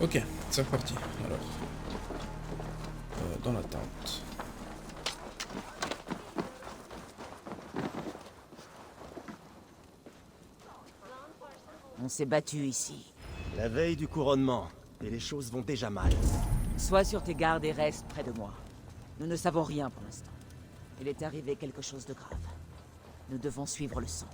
Ok, c'est reparti. Alors, dans la tente. On s'est battu ici. La veille du couronnement, et les choses vont déjà mal. Sois sur tes gardes et reste près de moi. Nous ne savons rien pour l'instant. Il est arrivé quelque chose de grave. Nous devons suivre le sang.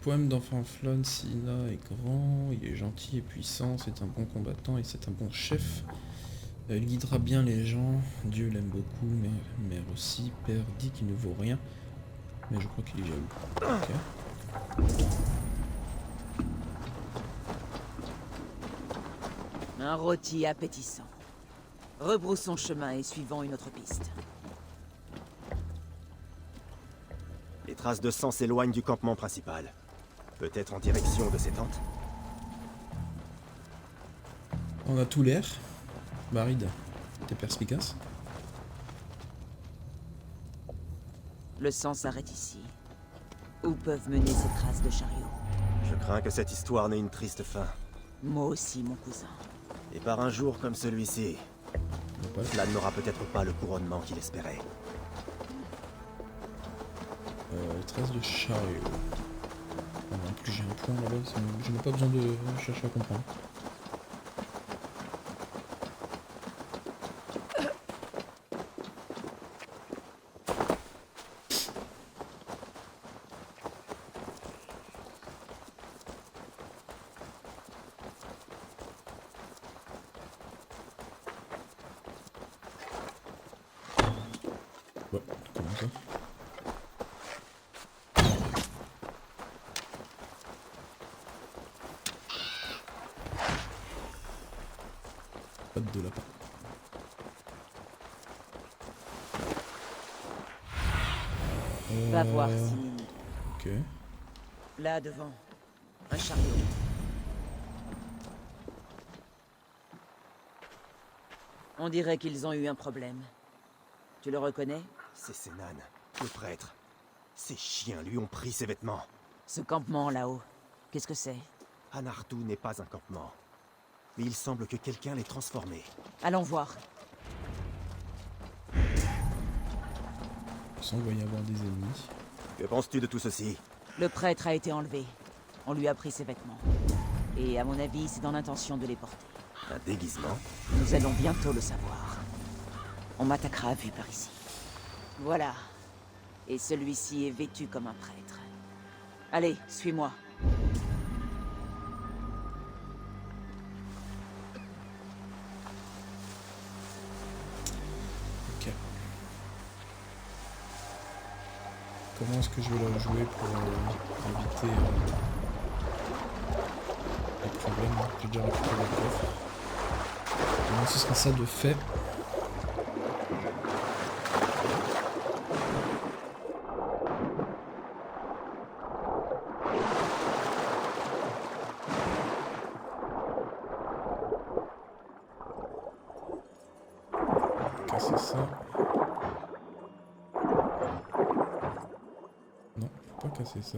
Poème d'enfant Flonne, Sina est grand, il est gentil et puissant, c'est un bon combattant et c'est un bon chef. Il guidera bien les gens, Dieu l'aime beaucoup, mère aussi, père dit qu'il ne vaut rien, mais je crois qu'il est jaloux. Ok. Un rôti appétissant. Rebroussons chemin et suivons une autre piste. Les traces de sang s'éloignent du campement principal. Peut-être en direction de ces tentes? On a tout l'air. Barid, t'es perspicace. Le sang s'arrête ici. Où peuvent mener ces traces de chariot? Je crains que cette histoire n'ait une triste fin. Moi aussi, mon cousin. Et par un jour comme celui-ci, Flan n'aura peut-être pas le couronnement qu'il espérait. Traces de chariot. En plus j'ai un point là-bas, je n'ai pas besoin de chercher à comprendre. Bon, comment ça? Pas de lapin. Va voir si... Ok. Là, devant. Un chariot. On dirait qu'ils ont eu un problème. Tu le reconnais? C'est Senan, le prêtre. Ces chiens lui ont pris ses vêtements. Ce campement là-haut, qu'est-ce que c'est? Anartu n'est pas un campement. Mais il semble que quelqu'un l'ait transformé. Allons voir. Il semble y avoir des ennemis. Que penses-tu de tout ceci? Le prêtre a été enlevé. On lui a pris ses vêtements. Et à mon avis, c'est dans l'intention de les porter. Un déguisement? Nous allons bientôt le savoir. On m'attaquera à vue par ici. Voilà. Et celui-ci est vêtu comme un prêtre. Allez, suis-moi. Ok. Comment est-ce que je vais la jouer pour éviter les problèmes? J'ai déjà récupéré le coffre. Comment ce sera ça de fait? Casser ça. Non, faut pas casser ça.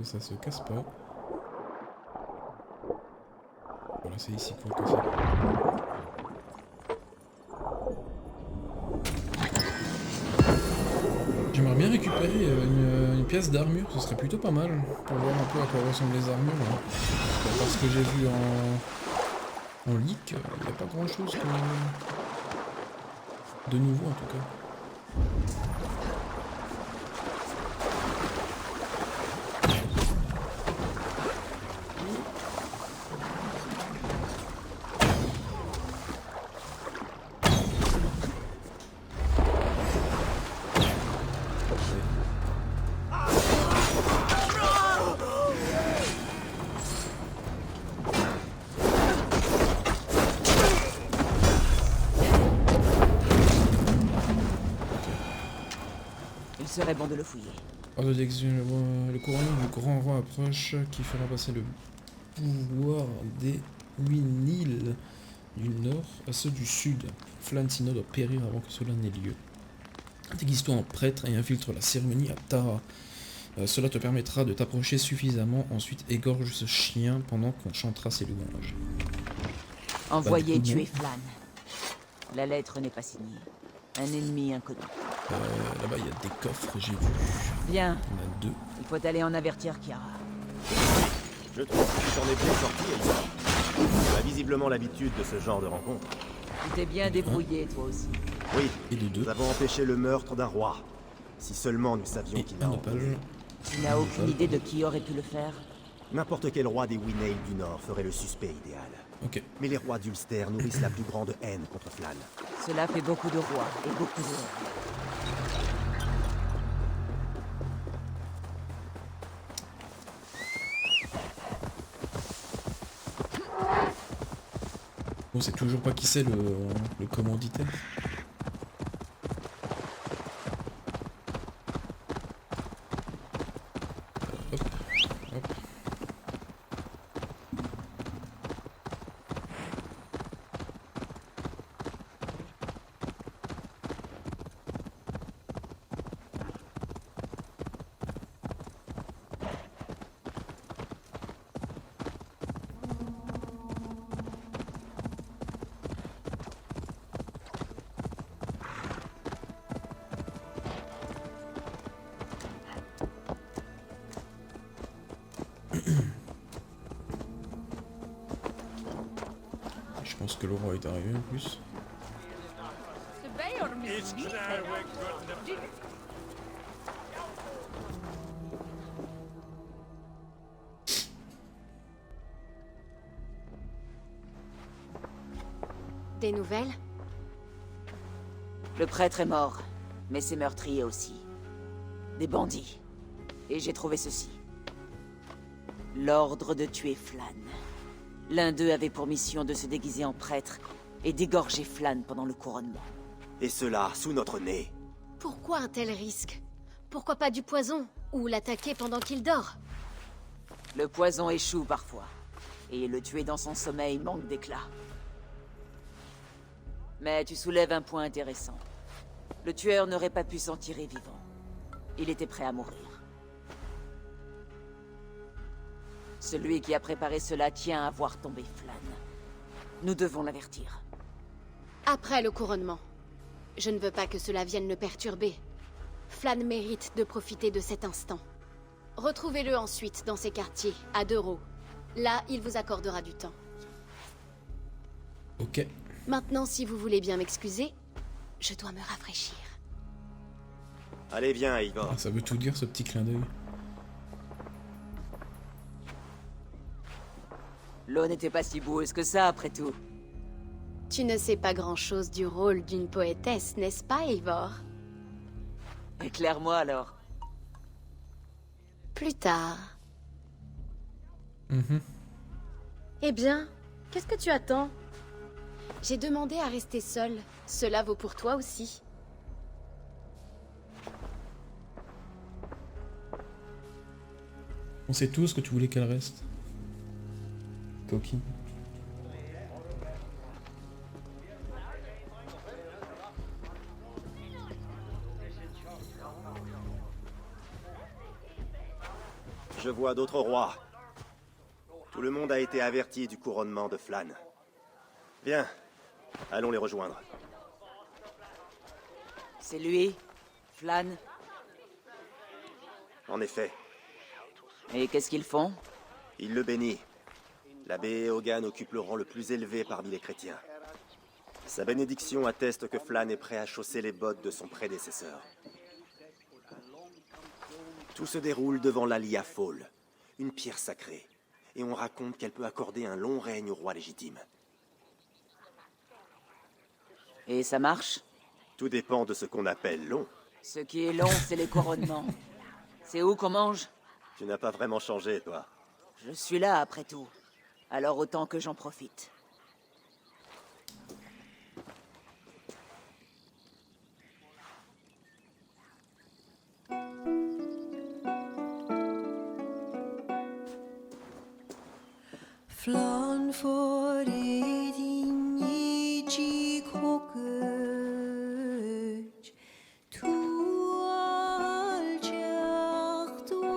Ça se casse pas. Voilà, c'est ici qu'il faut le casser. J'aimerais bien récupérer une pièce d'armure, ce serait plutôt pas mal pour voir un peu à quoi ressemblent les armures. Hein. Parce que, parce que j'ai vu en leak, il n'y a pas grand chose de nouveau en tout cas. Il serait bon de le fouiller. Ordre d'exécution, le couronnement du grand roi approche qui fera passer le pouvoir des 8 Nils du nord à ceux du sud. Flan Sina doit périr avant que cela n'ait lieu. Déguise-toi en prêtre et infiltre la cérémonie à Tara. Cela te permettra de t'approcher suffisamment, ensuite égorge ce chien pendant qu'on chantera ses louanges. Envoyez du coup, tuer Flan. La lettre n'est pas signée. Un ennemi inconnu. Là-bas il y a des coffres, j'ai vu. Bien, Il y en a 2. il faut aller en avertir Kiara. Je trouve que tu t'en es bien sorti, Elsa. Tu as visiblement l'habitude de ce genre de rencontre. Tu t'es bien débrouillé, toi aussi. Oui, Et de 2. nous avons empêché le meurtre d'un roi. Si seulement nous savions Et qui l'a un ordonné. opale. Tu n'as aucune idée de qui aurait pu le faire? N'importe quel roi des Wynale du Nord ferait le suspect idéal. Ok. Mais les rois d'Ulster nourrissent la plus grande haine contre Flan. Cela fait beaucoup de rois et beaucoup de haine. On sait toujours pas qui c'est le commanditaire. Hop, hop. Je pense que le roi est arrivé en plus. Des nouvelles? Le prêtre est mort, mais ses meurtriers aussi. Des bandits. Et j'ai trouvé ceci. L'ordre de tuer Flan. L'un d'eux avait pour mission de se déguiser en prêtre et d'égorger Flan pendant le couronnement. Et cela sous notre nez. Pourquoi un tel risque? Pourquoi pas du poison? Ou l'attaquer pendant qu'il dort? Le poison échoue parfois. Et le tuer dans son sommeil manque d'éclat. Mais tu soulèves un point intéressant. Le tueur n'aurait pas pu s'en tirer vivant. Il était prêt à mourir. Celui qui a préparé cela tient à voir tomber Flan. Nous devons l'avertir. Après le couronnement. Je ne veux pas que cela vienne le perturber. Flan mérite de profiter de cet instant. Retrouvez-le ensuite dans ses quartiers, à 2 roues. Là, il vous accordera du temps. Ok. Maintenant, si vous voulez bien m'excuser, je dois me rafraîchir. Allez, viens, Eivor. Ah, ça veut tout dire ce petit clin d'œil. L'eau n'était pas si boueuse que ça, après tout. Tu ne sais pas grand-chose du rôle d'une poétesse, n'est-ce pas, Eivor? Éclaire-moi alors. Plus tard. Eh bien, qu'est-ce que tu attends? J'ai demandé à rester seule. Cela vaut pour toi aussi. On sait tous que tu voulais qu'elle reste. Coquine. Je vois d'autres rois. Tout le monde a été averti du couronnement de Flan. Viens, allons les rejoindre. C'est lui, Flan. En effet, Et qu'est-ce qu'ils font? il le bénit. L'abbé Eogan occupe le rang le plus élevé parmi les chrétiens. Sa bénédiction atteste que Flan est prêt à chausser les bottes de son prédécesseur. Tout se déroule devant l'Alia Fall, une pierre sacrée, et on raconte qu'elle peut accorder un long règne au roi légitime. Et ça marche? Tout dépend de ce qu'on appelle long. Ce qui est long, c'est les couronnements. C'est où qu'on mange? Tu n'as pas vraiment changé, toi. Je suis là, après tout. Alors autant que j'en profite. Flan for din i kokøj Tu al tjert du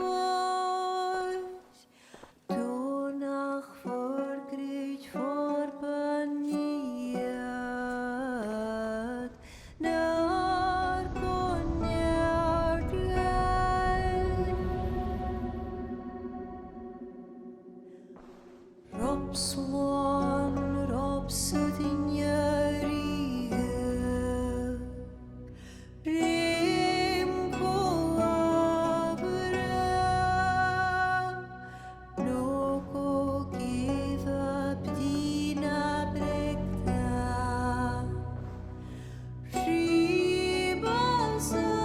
Swan Rhapsodynjäriga Rimkoabra Något giva bdina bräckta Ribasavra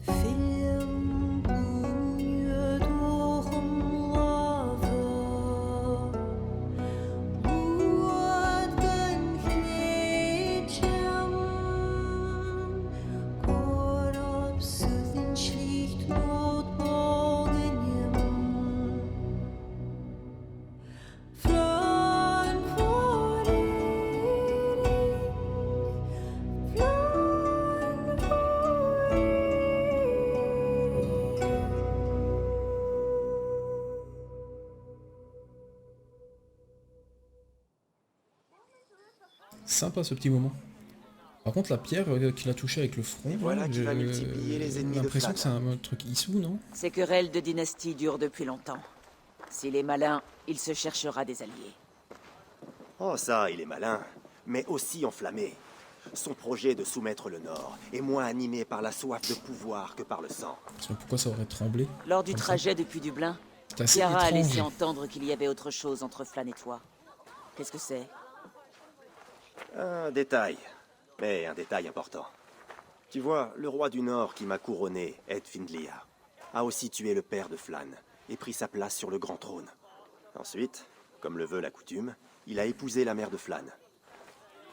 Film bunye doğum lava Muad gan knetjam Korab südin schlicht not bogenjem Flan Sympa ce petit moment. Par contre, la pierre qu'il a touchée avec le front, Et voilà qui j'ai va multiplier les ennemis de l'impression que c'est Flan. un truc issou, non? Ces querelles de dynastie durent depuis longtemps. S'il est malin, il se cherchera des alliés. Oh ça, il est malin, mais aussi enflammé. Son projet de soumettre le Nord est moins animé par la soif de pouvoir que par le sang. Sinon, pourquoi ça aurait tremblé? Lors du Comme ça. trajet depuis Dublin, C'est assez Kiara a étrange. laissé entendre qu'il y avait autre chose entre Flan et toi. Qu'est-ce que c'est? Un détail, mais un détail important. Tu vois, le roi du Nord qui m'a couronné, Ed Findlia, a aussi tué le père de Flan et pris sa place sur le grand trône. Ensuite, comme le veut la coutume, il a épousé la mère de Flan.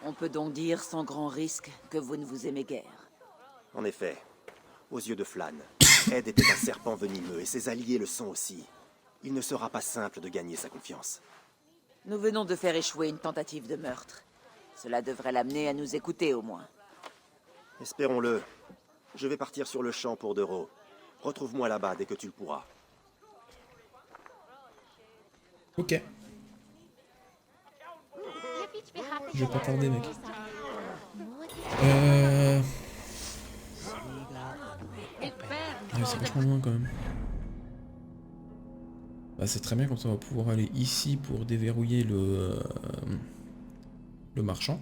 On peut donc dire sans grand risque que vous ne vous aimez guère. En effet, aux yeux de Flan, Ed était un serpent venimeux et ses alliés le sont aussi. Il ne sera pas simple de gagner sa confiance. Nous venons de faire échouer une tentative de meurtre. Cela devrait l'amener à nous écouter au moins. Espérons-le. Je vais partir sur le champ pour Dero. Retrouve-moi là-bas dès que tu le pourras. Ok. Je vais pas tarder, mec. Ouais, c'est vachement loin quand même. Bah, c'est très bien, comme ça on va pouvoir aller ici pour déverrouiller le marchand.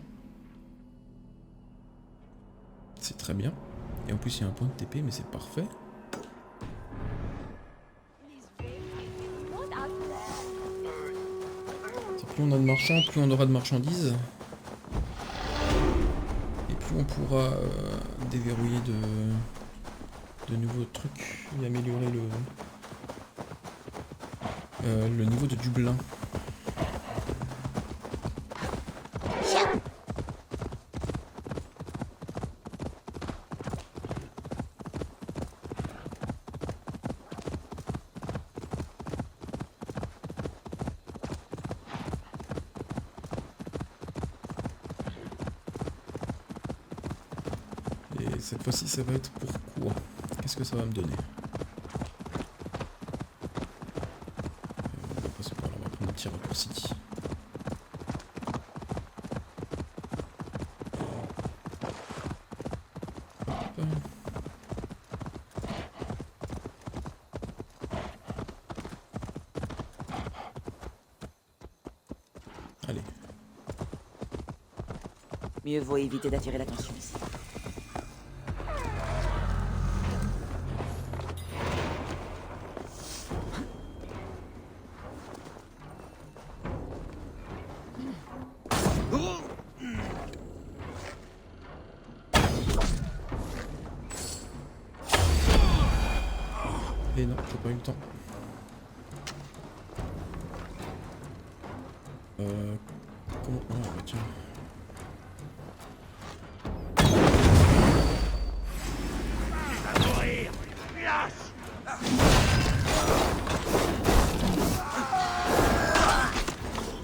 C'est très bien. Et en plus il y a un point de TP, mais c'est parfait. Plus on a de marchands, plus on aura de marchandises. Et plus on pourra déverrouiller de nouveaux trucs et améliorer le niveau de Dublin. Et cette fois-ci, ça va être pour quoi? Qu'est-ce que ça va me donner? On va passer par là, on va prendre un petit raccourci. Hop. Allez. Mieux vaut éviter d'attirer l'attention ici. Et non, j'ai pas eu le temps. Comment... Ah bah tiens.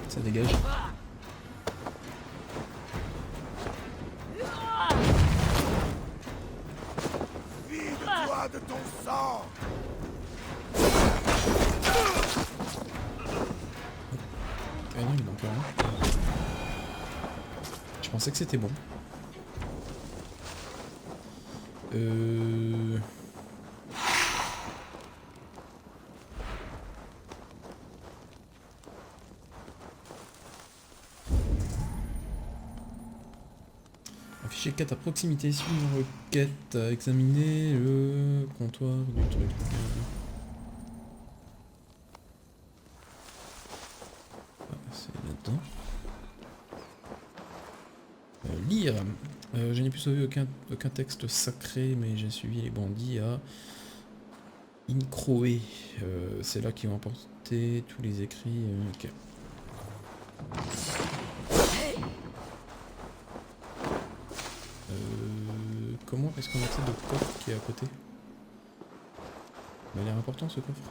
Ça dégage. Vide-toi de ton sang! Je pensais que c'était bon. Afficher 4 à proximité, suivre une requête, examiner le comptoir du truc. Ah, c'est là-dedans. Lire. Je n'ai pu sauver aucun texte sacré, mais j'ai suivi les bandits à Incroé. C'est là qu'ils vont emporter tous les écrits. Ok. Comment est-ce qu'on accède au coffre qui est à côté? Il a l'air important ce coffre.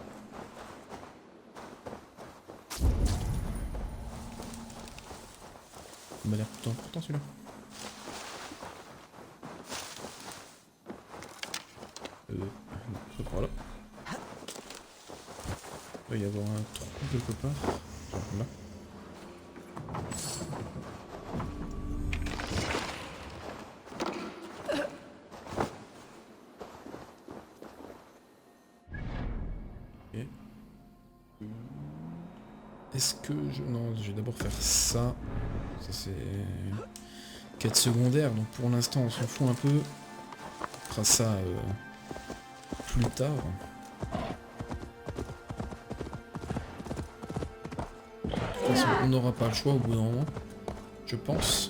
Il m'a l'air plutôt important celui-là. Par là. Il doit y avoir un trou quelque part. Genre là. Ok. Est-ce que je... Non, je vais d'abord faire ça. Ça c'est... quête secondaire, donc pour l'instant on s'en fout un peu. On fera ça plus tard. De toute façon, on n'aura pas le choix au bout d'un moment, je pense.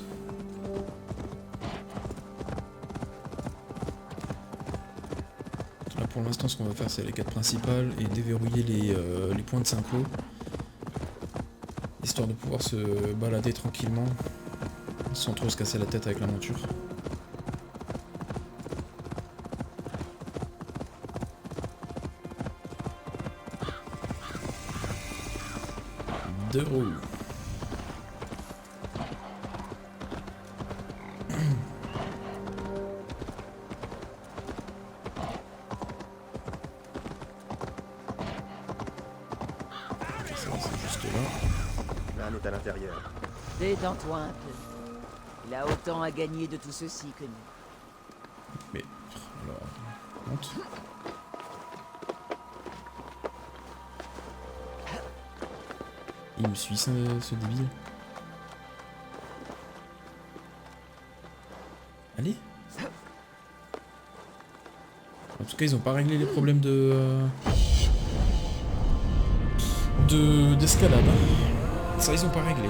Là pour l'instant ce qu'on va faire c'est les quêtes principales et déverrouiller les points de synchro. Histoire de pouvoir se balader tranquillement sans trop se casser la tête avec la monture. Deux roues. Flan est à l'intérieur. Détends-toi un peu. Il a autant à gagner de tout ceci que nous. Mais alors, honte. Il me suit ce débile. Allez. En tout cas ils ont pas réglé les problèmes d'escalade. Ça ils ont pas réglé.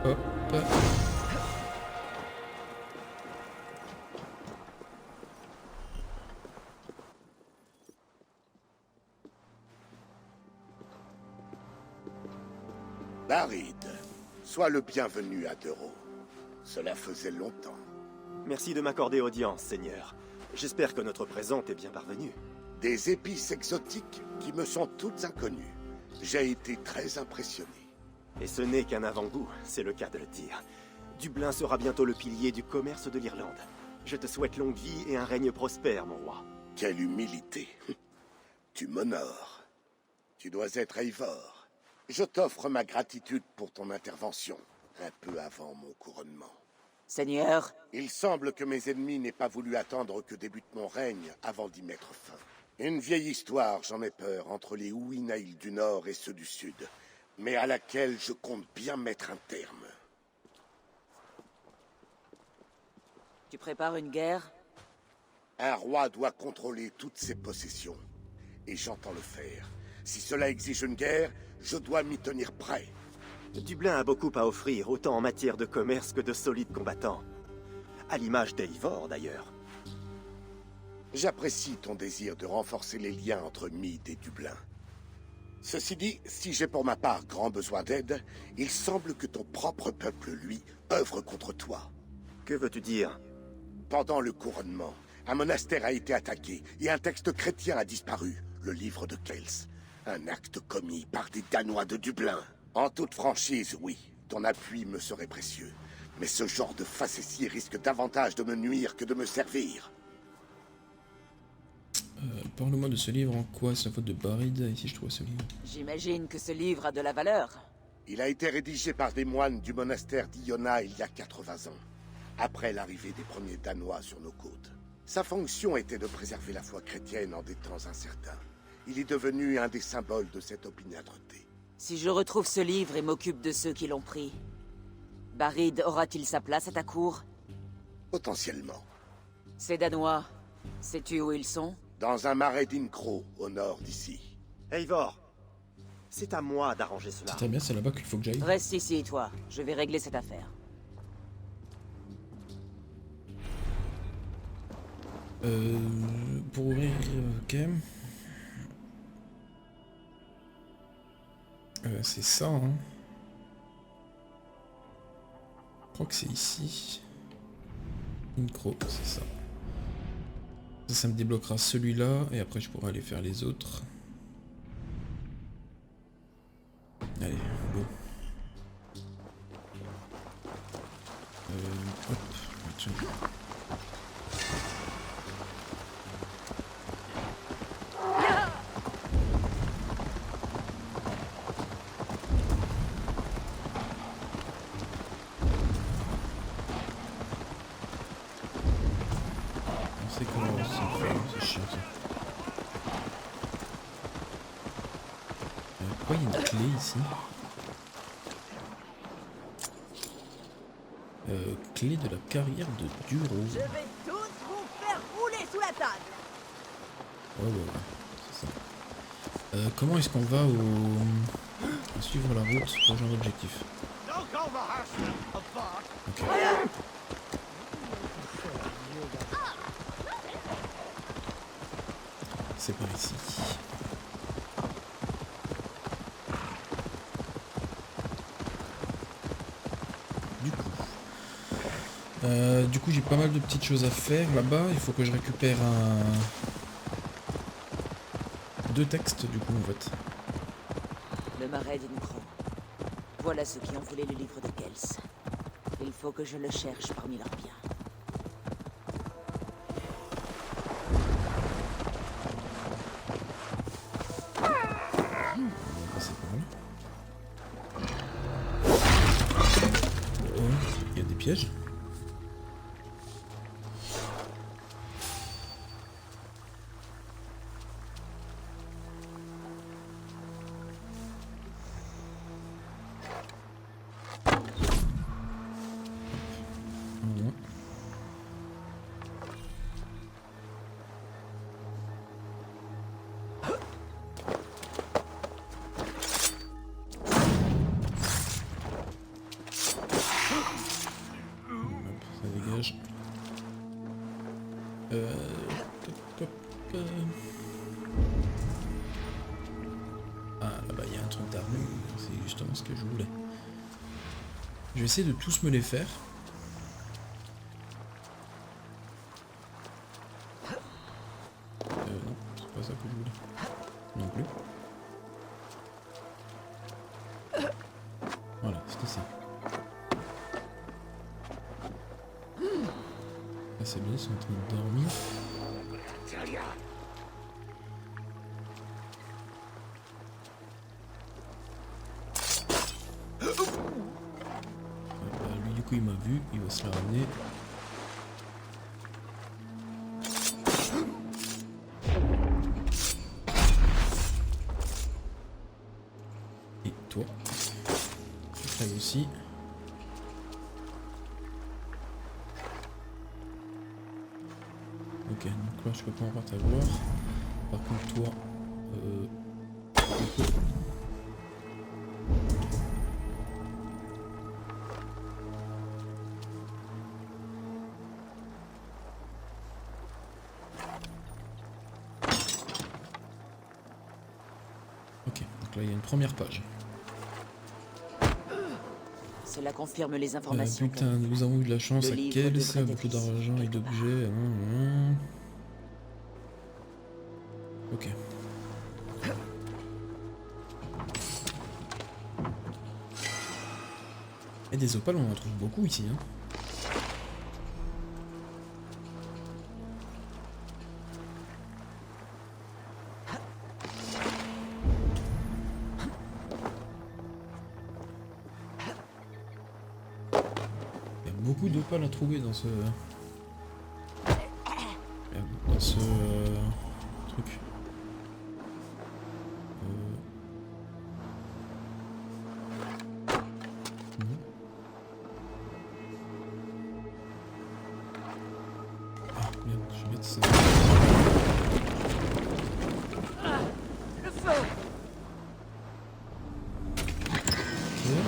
Hop. Barid, sois le bienvenu à Dero. Cela faisait longtemps. Merci de m'accorder audience, Seigneur. J'espère que notre présent est bien parvenu. Des épices exotiques qui me sont toutes inconnues. J'ai été très impressionné. Et ce n'est qu'un avant-goût, c'est le cas de le dire. Dublin sera bientôt le pilier du commerce de l'Irlande. Je te souhaite longue vie et un règne prospère, mon roi. Quelle humilité. Tu m'honores. Tu dois être Eivor. Je t'offre ma gratitude pour ton intervention, un peu avant mon couronnement. Seigneur, Il semble que mes ennemis n'aient pas voulu attendre que débute mon règne avant d'y mettre fin. Une vieille histoire, j'en ai peur, entre les Uinaïl du Nord et ceux du Sud, mais à laquelle je compte bien mettre un terme. tu prépares une guerre? Un roi doit contrôler toutes ses possessions, et j'entends le faire. Si cela exige une guerre, je dois m'y tenir prêt. Dublin a beaucoup à offrir, autant en matière de commerce que de solides combattants. À l'image d'Eivor, d'ailleurs. J'apprécie ton désir de renforcer les liens entre Mead et Dublin. Ceci dit, si j'ai pour ma part grand besoin d'aide, il semble que ton propre peuple, lui, œuvre contre toi. Que veux-tu dire? Pendant le couronnement, un monastère a été attaqué et un texte chrétien a disparu, le livre de Kels. Un acte commis par des Danois de Dublin. En toute franchise, oui. ton appui me serait précieux. Mais ce genre de facétie risque davantage de me nuire que de me servir. Parle-moi de ce livre, en quoi c'est la faute de Baride ici je trouve ce livre. J'imagine que ce livre a de la valeur. Il a été rédigé par des moines du monastère d'Iona il y a 80 ans, après l'arrivée des premiers Danois sur nos côtes. Sa fonction était de préserver la foi chrétienne en des temps incertains. Il est devenu un des symboles de cette opiniâtreté. Si je retrouve ce livre et m'occupe de ceux qui l'ont pris, Baride aura-t-il sa place à ta cour? Potentiellement. Ces Danois, sais-tu où ils sont? Dans un marais d'Incro, au nord d'ici. Eivor, c'est à moi d'arranger cela. C'est très bien, c'est là-bas qu'il faut que j'aille. Reste ici, toi. Je vais régler cette affaire. Pour ouvrir, ok. C'est ça, hein. Je crois que c'est ici. Incro, c'est ça. Ça me débloquera celui-là, et après je pourrai aller faire les autres. Allez, go. Hop, tiens. C'est comment ça fait, c'est chiant ça. Pourquoi il y a une clé ici? Clé de la carrière de Duro. Je vais tous vous faire rouler sous la table. Ouais, c'est ça. Comment est-ce qu'on va à suivre la route pour rejoindre l'objectif? Ok. C'est par ici. Du coup j'ai pas mal de petites choses à faire là-bas. Il faut que je récupère deux textes du coup en fait. Le marais d'Incro. Voilà ceux qui ont volé le livre de Kels. Il faut que je le cherche parmi leurs biens. C'est par là. Oh, il y a des pièges. Voilà. Hop, ça dégage. Top, top. Ah là-bas il y a un truc d'armure, c'est justement ce que je voulais. Je vais essayer de tous me les faire. Non, c'est pas ça que je voulais. Non plus. Voilà, c'était ça. Ah, c'est bien, ils sont en train de dormir. Lui du coup il m'a vu, il va se la ramener. Et toi, tu crèves aussi. Ok, donc là je peux pas encore t'avoir. Par contre toi, tu peux. Ok, donc là il y a une première page. Cela confirme les informations. Putain, nous avons eu de la chance Le à livre quel devrait ça, être beaucoup ici. d'argent et d'objets. Ok. Et des opales, on en trouve beaucoup ici. Hein. Il y a beaucoup d'opales à trouver dans ce... Dans ce... truc. Non. Ah merde, je vais mettre ça. Le feu! Ok.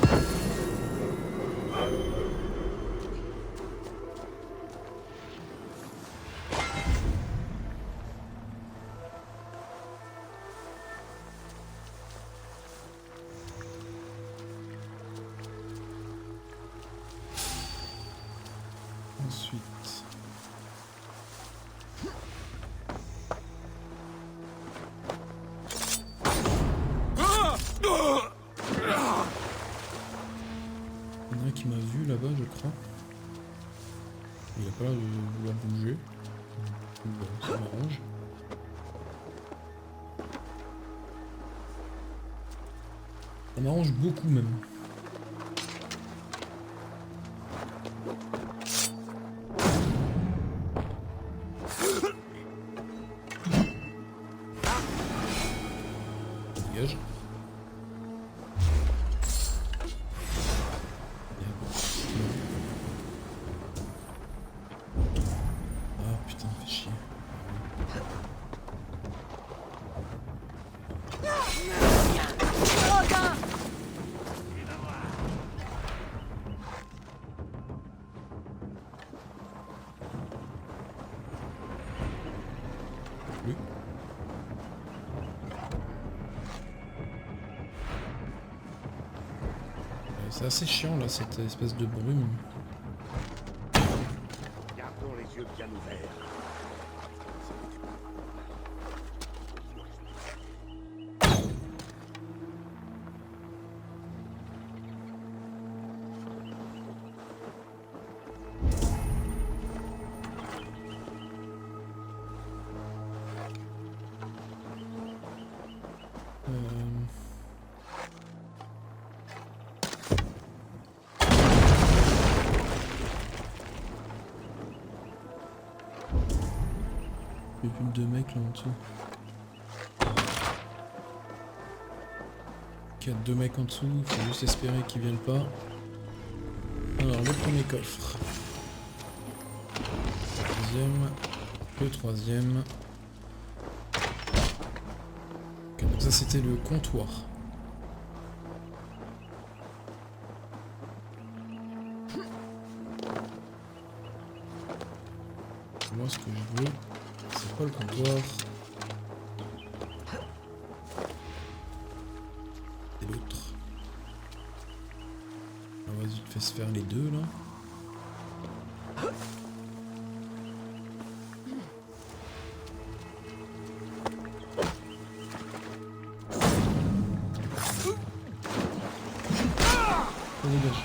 Ensuite... Il y en a un qui m'a vu là-bas, je crois. Il a pas l'air de vouloir bouger. Bon, ça m'arrange. Ça m'arrange beaucoup même. Dégage. Ah putain, fait chier. Plus. C'est assez chiant là, cette espèce de brume. Gardons les yeux bien ouverts. Il y a plus que 2 mecs là en dessous. Il y a 2 mecs en dessous, il faut juste espérer qu'ils viennent pas. Alors le premier coffre. Le deuxième. Le troisième. Ok, donc ça c'était le comptoir. Moi ce que je veux, c'est pas le comptoir. C'est l'autre. Ah, vas-y, te fais se faire les deux là. On dégage.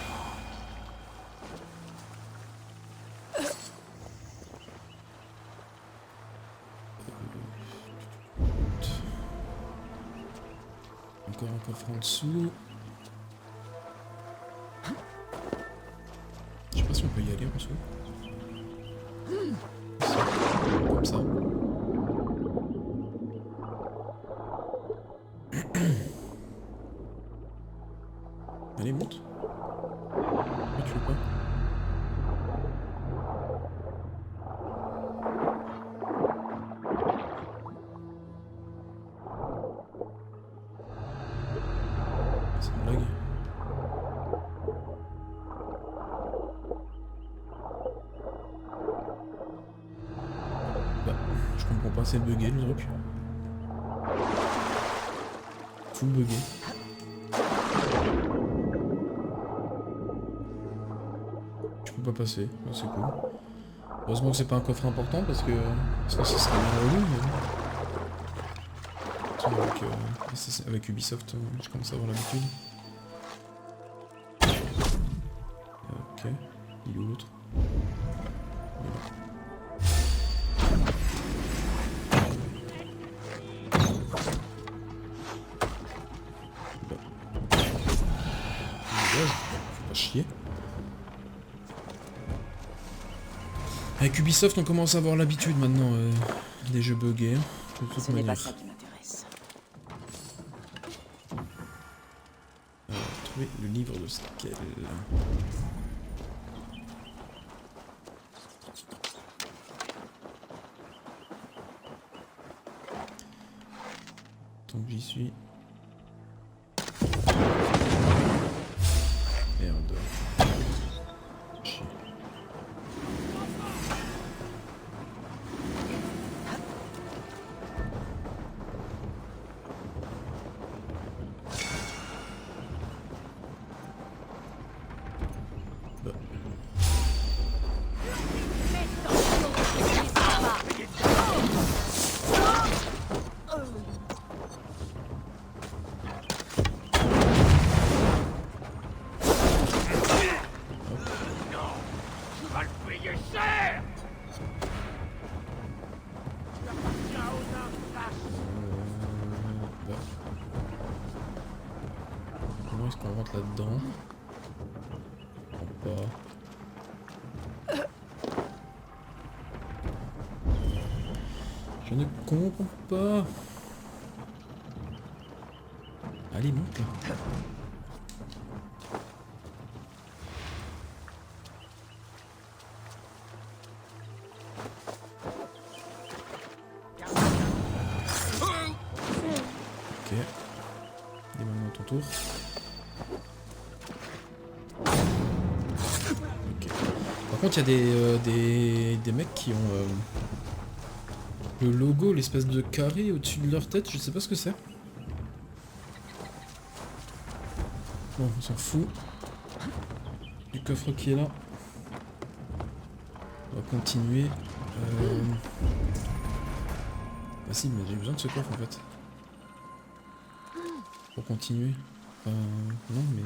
Encore un coffre en dessous. Je sais pas si on peut y aller en dessous. Comme ça. Allez, monte. Pourquoi tu veux pas? C'est une blague. Bah, je comprends pas, c'est bugué le truc. Full bugué. Je peux pas passer, oh, c'est cool. Heureusement que c'est pas un coffre important parce que sinon ça serait bien relou. Mais... avec Ubisoft, je commence à avoir l'habitude. Ok. Il est où l'autre? Faut pas chier. Avec Ubisoft, on commence à avoir l'habitude maintenant des jeux buggés, hein, de toute Ce n'est pas manière. ça qui m'intéresse. Trouver le livre de Skell. Tant que j'y suis. Merde. Chier. Bah. Bah. Comment est-ce qu'on rentre là-dedans? Je comprends pas. Je ne comprends pas. Allez, monte là. Ok. Et maintenant ton tour. Ok. Par contre, il y a des mecs qui ont le logo, l'espèce de carré au-dessus de leur tête. Je sais pas ce que c'est. Bon, on s'en fout. Du coffre qui est là. On va continuer. Ah si, mais j'ai besoin de ce coffre en fait. Pour continuer. Non, mais...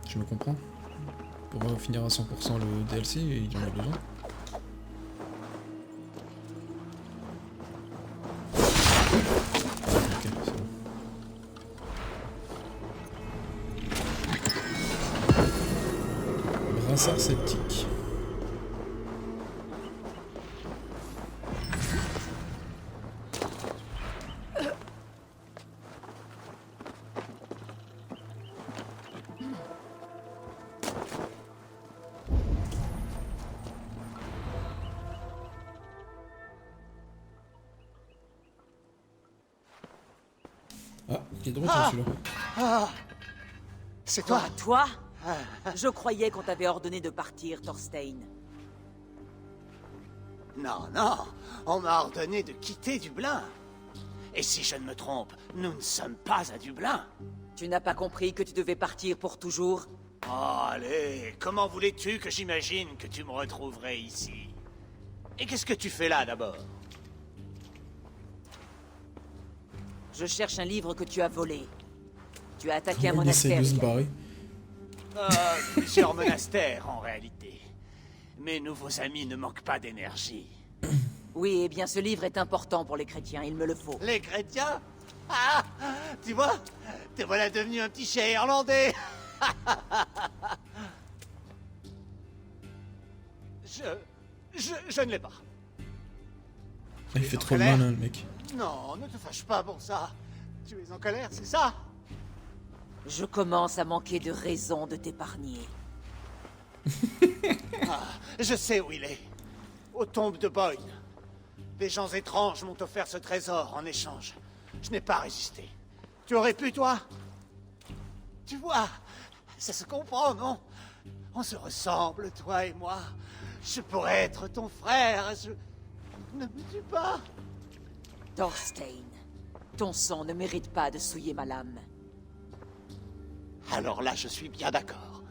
Je me comprends. Pour finir à 100% le DLC, il en a besoin. Ok, c'est bon. Brassard sceptique. Ah, il est de retour celui-là. C'est Quoi, toi? toi? Je croyais qu'on t'avait ordonné de partir, Thorstein. Non, non, on m'a ordonné de quitter Dublin. Et si je ne me trompe, nous ne sommes pas à Dublin. Tu n'as pas compris que tu devais partir pour toujours? Oh, allez, comment voulais-tu que j'imagine que tu me retrouverais ici? Et qu'est-ce que tu fais là, d'abord? Je cherche un livre que tu as volé. Tu as attaqué un Il essaie monastère. de se il y a- barrer. Plusieurs monastères, en réalité. Mes nouveaux amis ne manquent pas d'énergie. Oui, eh bien ce livre est important pour les chrétiens, il me le faut. Les chrétiens? Ah, tu vois? Te voilà devenu un petit chien irlandais. Je ne l'ai pas. Il fait trop le malin le mec. Non, ne te fâche pas pour ça. Tu es en colère, c'est ça? Je commence à manquer de raison de t'épargner. Je sais où il est. Aux tombes de Boyne. Des gens étranges m'ont offert ce trésor en échange. Je n'ai pas résisté. Tu aurais pu, toi? Tu vois, ça se comprend, non? On se ressemble, toi et moi. Je pourrais être ton frère. Ne me tue pas. Thorstein, ton sang ne mérite pas de souiller ma lame. Alors là, je suis bien d'accord.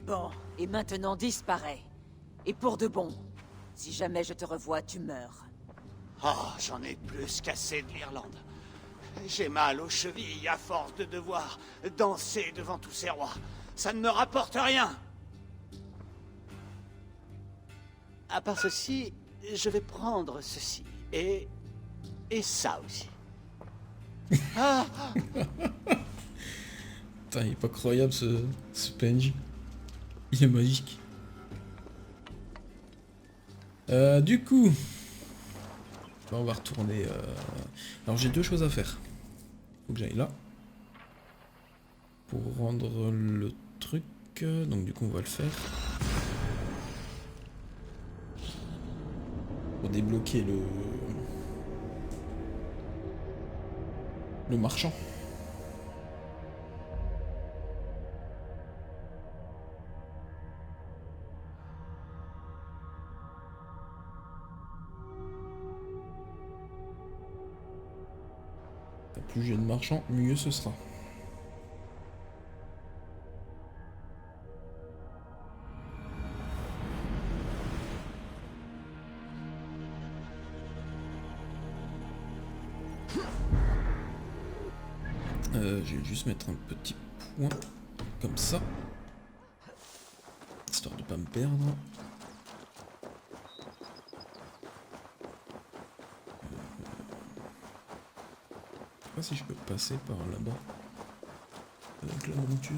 Bon, et maintenant disparais. Et pour de bon. Si jamais je te revois, tu meurs. Oh, j'en ai plus qu'assez de l'Irlande. J'ai mal aux chevilles à force de devoir danser devant tous ces rois. Ça ne me rapporte rien. À part ceci, je vais prendre ceci. Et ça aussi. Ah, Putain, il est pas croyable ce PNJ. Il est magique. Du coup, là, on va retourner. Alors j'ai deux choses à faire. Faut que j'aille là pour rendre le truc. Donc du coup, on va le faire. Pour débloquer le marchand. Plus j'ai de marchands, mieux ce sera. Je vais juste mettre un petit point comme ça, histoire de pas me perdre. Je sais pas si je peux passer par là-bas avec la monture.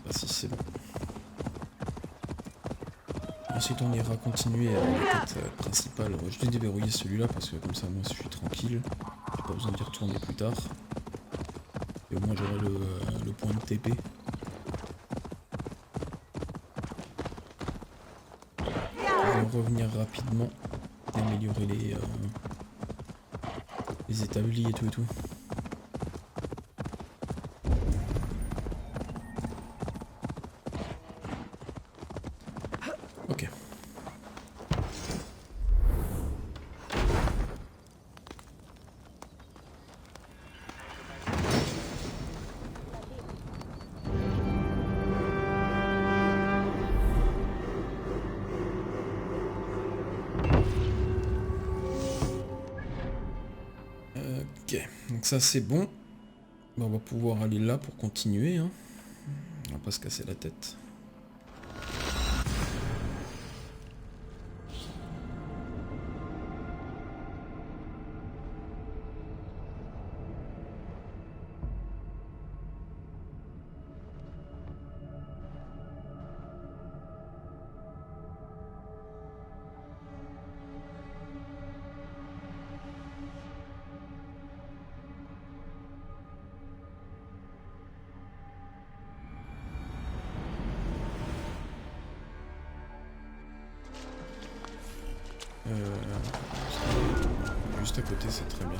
Si c'est bon. Ensuite on ira continuer à la quête principale. On va juste déverrouiller celui-là parce que comme ça moi je suis tranquille. J'ai pas besoin d'y retourner plus tard. Et au moins j'aurai le point de TP. On va revenir rapidement et améliorer les établis et tout et tout. Ok. Ok, donc ça c'est bon. On va pouvoir aller là pour continuer, hein. On va pas se casser la tête. Juste à côté, c'est très bien.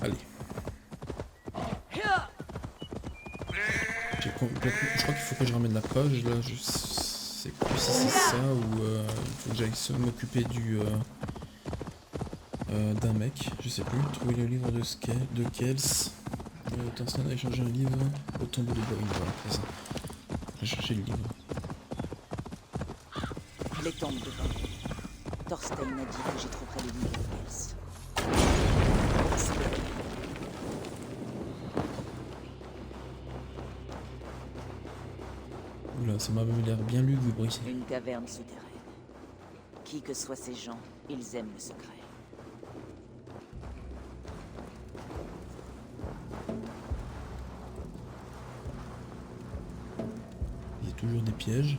Allez. J'ai complètement... Je crois qu'il faut que je ramène la page là. Je sais plus si c'est ça ou il faut que j'aille m'occuper du d'un mec, je sais plus. Trouver le livre de Kells. Thorsten a échangé un livre au tombeau de Boyne. Voilà, c'est ça. J'ai cherché le livre. Les tombes de Boyne. Thorsten m'a dit que j'y trouverais le livre de Kells. Oula, ça m'a l'air bien lugubre ici. Une caverne souterraine. Qui que soient ces gens, ils aiment le secret. Il y a toujours des pièges.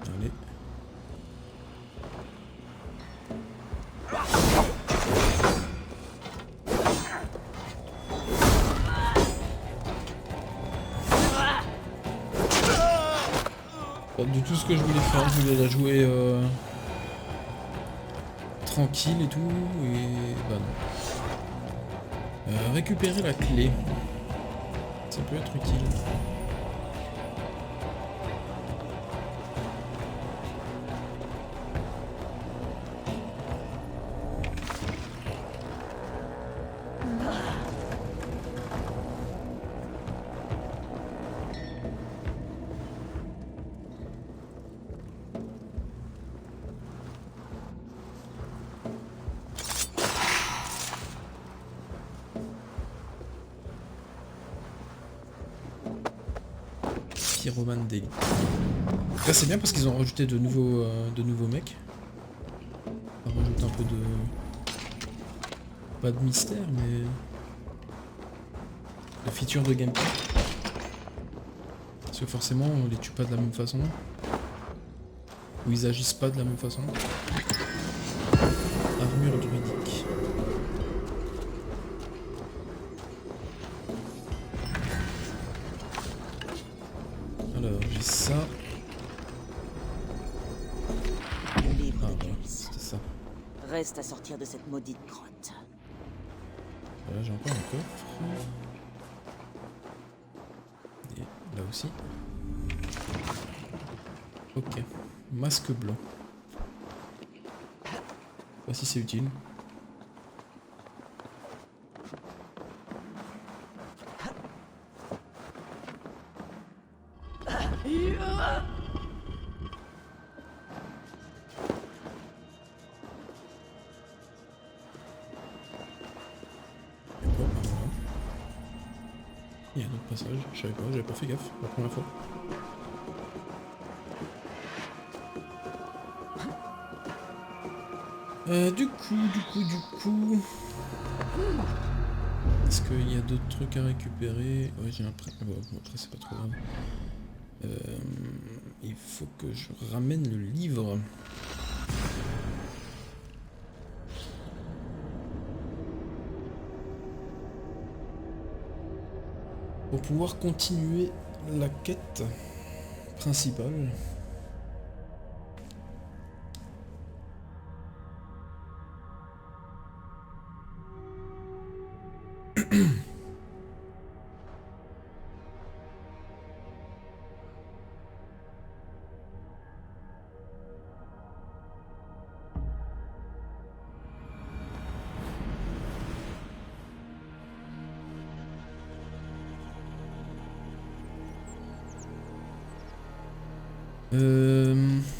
Allez. Pas du tout ce que je voulais faire, je voulais la jouer tranquille et tout, et bah non. Récupérer la clé. Ça peut être utile. Pyroman Daily. Là c'est bien parce qu'ils ont rajouté de nouveaux mecs. Ça rajoute un peu de... pas de mystère mais... de feature de gameplay. Parce que forcément on les tue pas de la même façon. Ou ils agissent pas de la même façon. Armure druidique. Alors, j'ai ça. Le livre Ah de voilà, Kells. c'était ça. Reste à sortir de cette maudite grotte. Voilà, j'ai encore un coffre. Et là aussi. Ok. Masque blanc. Voici c'est utile. Il y a un autre passage, je savais pas, j'avais pas fait gaffe la première fois. Du coup... Est-ce qu'il y a d'autres trucs à récupérer? Ouais, j'ai l'impression... Bon, après c'est pas trop grave. Il faut que je ramène le livre. Pour pouvoir continuer la quête principale.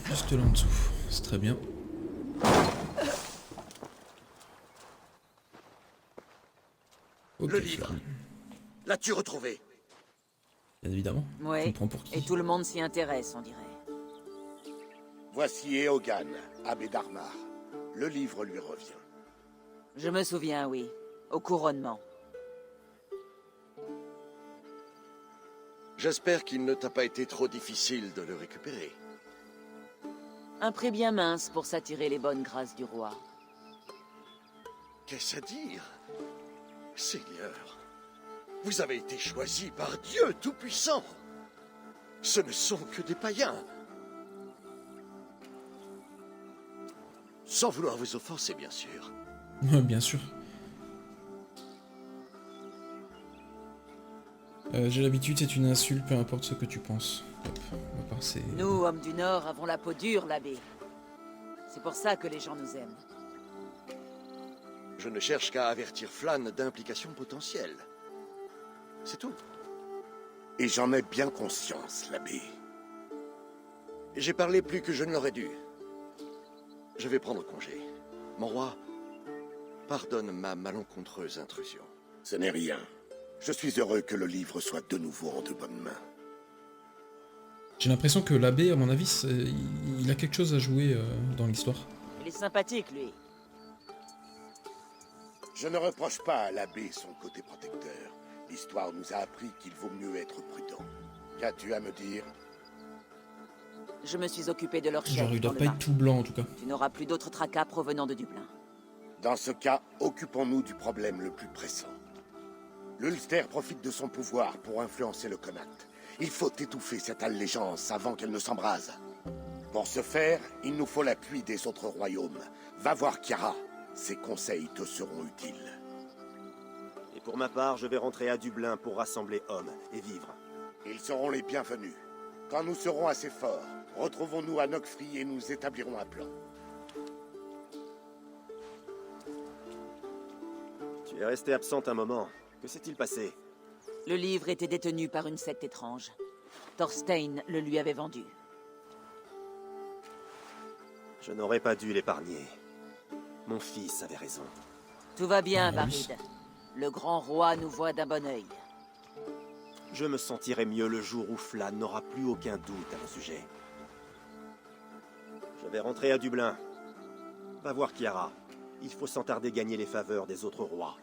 Juste là en dessous, c'est très bien. Ok, Le livre. L'as-tu retrouvé? bien évidemment. Tu me Ouais. prends pour qui? Et tout le monde s'y intéresse, on dirait. Voici Eogan, abbé d'Armar. Le livre lui revient. Je me souviens, oui. Au couronnement. J'espère qu'il ne t'a pas été trop difficile de le récupérer. Un prix bien mince pour s'attirer les bonnes grâces du roi. Qu'est-ce à dire? Seigneur, vous avez été choisi par Dieu Tout-Puissant. Ce ne sont que des païens. Sans vouloir vous offenser, bien sûr. Bien sûr. J'ai l'habitude, c'est une insulte, peu importe ce que tu penses. Hop, on va passer. Nous, hommes du Nord, avons la peau dure, l'abbé. C'est pour ça que les gens nous aiment. Je ne cherche qu'à avertir Flan d'implications potentielles. C'est tout. Et j'en ai bien conscience, l'abbé. J'ai parlé plus que je ne l'aurais dû. Je vais prendre congé. Mon roi, pardonne ma malencontreuse intrusion. Ce n'est rien. Je suis heureux que le livre soit de nouveau en de bonnes mains. J'ai l'impression que l'abbé, à mon avis, il a quelque chose à jouer dans l'histoire. Il est sympathique, lui. Je ne reproche pas à l'abbé son côté protecteur. L'histoire nous a appris qu'il vaut mieux être prudent. Qu'as-tu à me dire? Je me suis occupé de leur chef. Genre, il dans doit le pas être marché. tout blanc en tout cas. Tu n'auras plus d'autres tracas provenant de Dublin. Dans ce cas, occupons-nous du problème le plus pressant. L'Ulster profite de son pouvoir pour influencer le Connacht. Il faut étouffer cette allégeance avant qu'elle ne s'embrase. Pour ce faire, il nous faut l'appui des autres royaumes. Va voir Kiara. Ses conseils te seront utiles. Et pour ma part, je vais rentrer à Dublin pour rassembler hommes et vivre. Ils seront les bienvenus. Quand nous serons assez forts, retrouvons-nous à Knockfree et nous établirons un plan. Tu es resté absente un moment. Que s'est-il passé? Le livre était détenu par une secte étrange. Thorstein le lui avait vendu. Je n'aurais pas dû l'épargner. Mon fils avait raison. Tout va bien, Ah oui. Barid. Le grand roi nous voit d'un bon œil. Je me sentirai mieux le jour où Flan n'aura plus aucun doute à mon sujet. Je vais rentrer à Dublin. Va voir Kiara. Il faut sans tarder gagner les faveurs des autres rois.